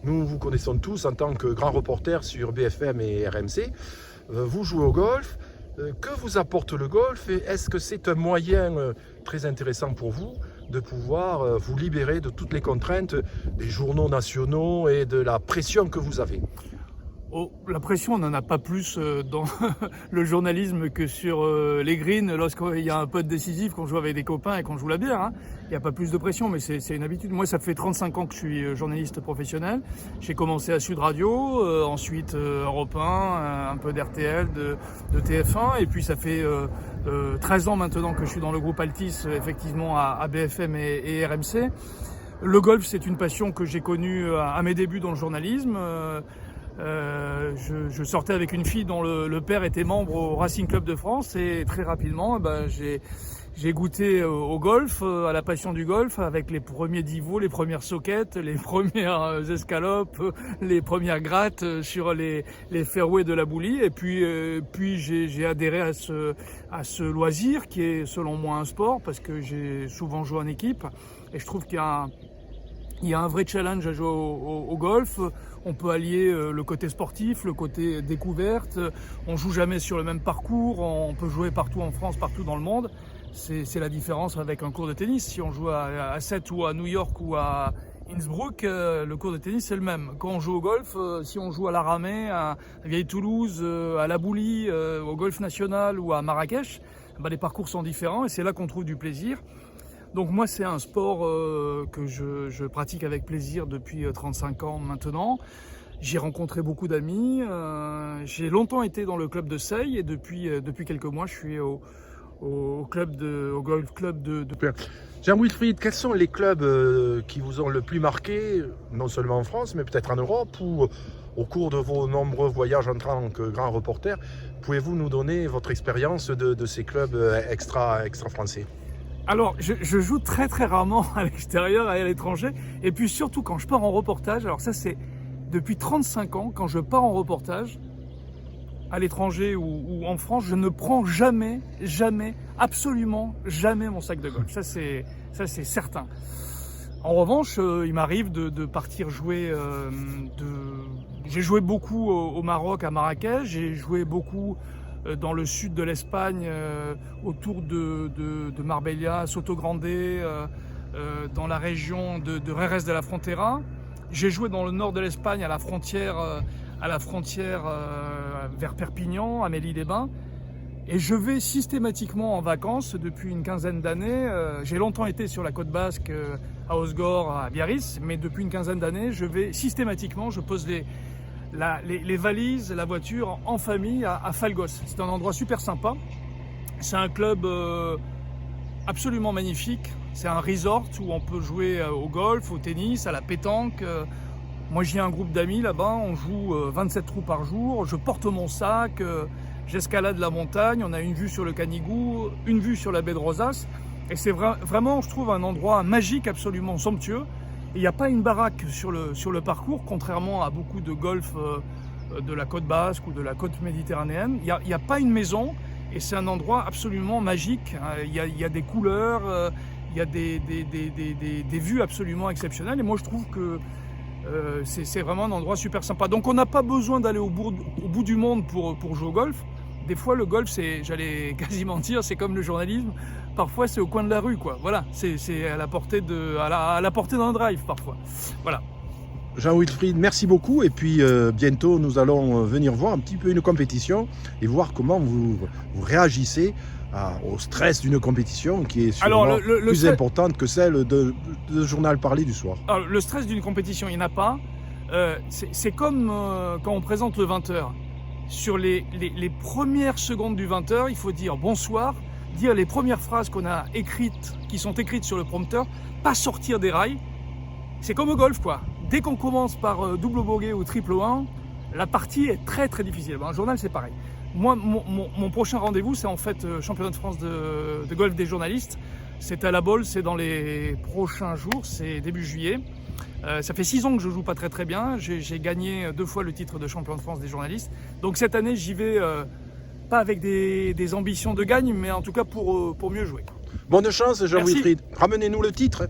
nous vous connaissons tous en tant que grand reporter sur BFM et RMC. Vous jouez au golf. Que vous apporte le golf et est-ce que c'est un moyen très intéressant pour vous de pouvoir vous libérer de toutes les contraintes des journaux nationaux et de la pression que vous avez? Oh, la pression, on n'en a pas plus dans le journalisme que sur les greens lorsqu'il y a un putt décisif, qu'on joue avec des copains et qu'on joue la bière. Hein. Il n'y a pas plus de pression, mais c'est une habitude. Moi, ça fait 35 ans que je suis journaliste professionnel. J'ai commencé à Sud Radio, ensuite Europe 1, un peu d'RTL, de TF1, et puis ça fait 13 ans maintenant que je suis dans le groupe Altis, effectivement à BFM et RMC. Le golf, c'est une passion que j'ai connue à mes débuts dans le journalisme. Je sortais avec une fille dont le père était membre au Racing Club de France et très rapidement j'ai goûté au golf, à la passion du golf avec les premiers divots, les premières soquettes, les premières escalopes, les premières grattes sur les fairways de la Boulie et puis j'ai adhéré à ce loisir qui est selon moi un sport parce que j'ai souvent joué en équipe et je trouve qu'il y a un vrai challenge à jouer au golf. On peut allier le côté sportif, le côté découverte. On joue jamais sur le même parcours. On peut jouer partout en France, partout dans le monde. C'est la différence avec un cours de tennis. Si on joue à 7 ou à New York ou à Innsbruck, le cours de tennis c'est le même. Quand on joue au golf, si on joue à la Ramée, à Vieille Toulouse, à la Boulie, au Golf National ou à Marrakech, les parcours sont différents et c'est là qu'on trouve du plaisir. Donc moi c'est un sport que je pratique avec plaisir depuis 35 ans maintenant. J'ai rencontré beaucoup d'amis, j'ai longtemps été dans le club de Seille et depuis quelques mois je suis au golf club de... Jean-Wilfried, quels sont les clubs qui vous ont le plus marqué, non seulement en France mais peut-être en Europe ou au cours de vos nombreux voyages en tant que grand reporter? Pouvez-vous nous donner votre expérience de ces clubs extra français? Alors, je joue très très rarement à l'extérieur et à l'étranger. Et puis surtout quand je pars en reportage, alors ça c'est depuis 35 ans, quand je pars en reportage, à l'étranger ou en France, je ne prends jamais, absolument jamais mon sac de golf. Ça c'est certain. En revanche, il m'arrive de partir jouer. J'ai joué beaucoup au Maroc, à Marrakech. J'ai joué beaucoup dans le sud de l'Espagne, autour de Marbella, Sotogrande, dans la région de Jerez de la Frontera. J'ai joué dans le nord de l'Espagne, à la frontière vers Perpignan, à Amélie-les-Bains. Et je vais systématiquement en vacances depuis une quinzaine d'années. J'ai longtemps été sur la côte basque, à Osgore, à Biarritz, mais depuis une quinzaine d'années, je vais systématiquement, je pose les valises, la voiture en famille à Falgos. C'est un endroit super sympa. C'est un club absolument magnifique. C'est un resort où on peut jouer au golf, au tennis, à la pétanque. Moi, j'ai un groupe d'amis là-bas. On joue 27 trous par jour. Je porte mon sac. J'escalade la montagne. On a une vue sur le Canigou, une vue sur la baie de Rosas. Et c'est vraiment, je trouve, un endroit magique, absolument somptueux. Il n'y a pas une baraque sur le parcours, contrairement à beaucoup de golf de la côte basque ou de la côte méditerranéenne. Il n'y a pas une maison et c'est un endroit absolument magique. Il y a des couleurs, il y a des vues absolument exceptionnelles. Et moi, je trouve que c'est vraiment un endroit super sympa. Donc, on n'a pas besoin d'aller au bout du monde pour jouer au golf. Des fois, le golf, j'allais quasiment dire, c'est comme le journalisme. Parfois, c'est au coin de la rue, quoi. Voilà, c'est à la portée à la portée d'un drive, parfois. Voilà. Jean-Wilfried, merci beaucoup. Et puis, bientôt, nous allons venir voir un petit peu une compétition et voir comment vous réagissez au stress d'une compétition qui est sûrement plus importante que celle de journal parlé du soir. Alors, le stress d'une compétition, il n'y en a pas. C'est comme quand on présente le 20h. Sur les premières secondes du 20h, il faut dire bonsoir, dire les premières phrases qui sont écrites sur le prompteur, pas sortir des rails. C'est comme au golf, quoi. Dès qu'on commence par double bogey ou triple 1, la partie est très très difficile. Un journal, c'est pareil. Moi, mon prochain rendez-vous, c'est en fait championnat de France de golf des journalistes. C'est à La Baule, c'est dans les prochains jours, c'est début juillet. Ça fait 6 ans que je joue pas très très bien. J'ai gagné 2 fois le titre de champion de France des journalistes. Donc cette année, j'y vais pas avec des ambitions de gagne, mais en tout cas pour mieux jouer. Bonne chance, Jean-Wilfried. Ramenez-nous le titre.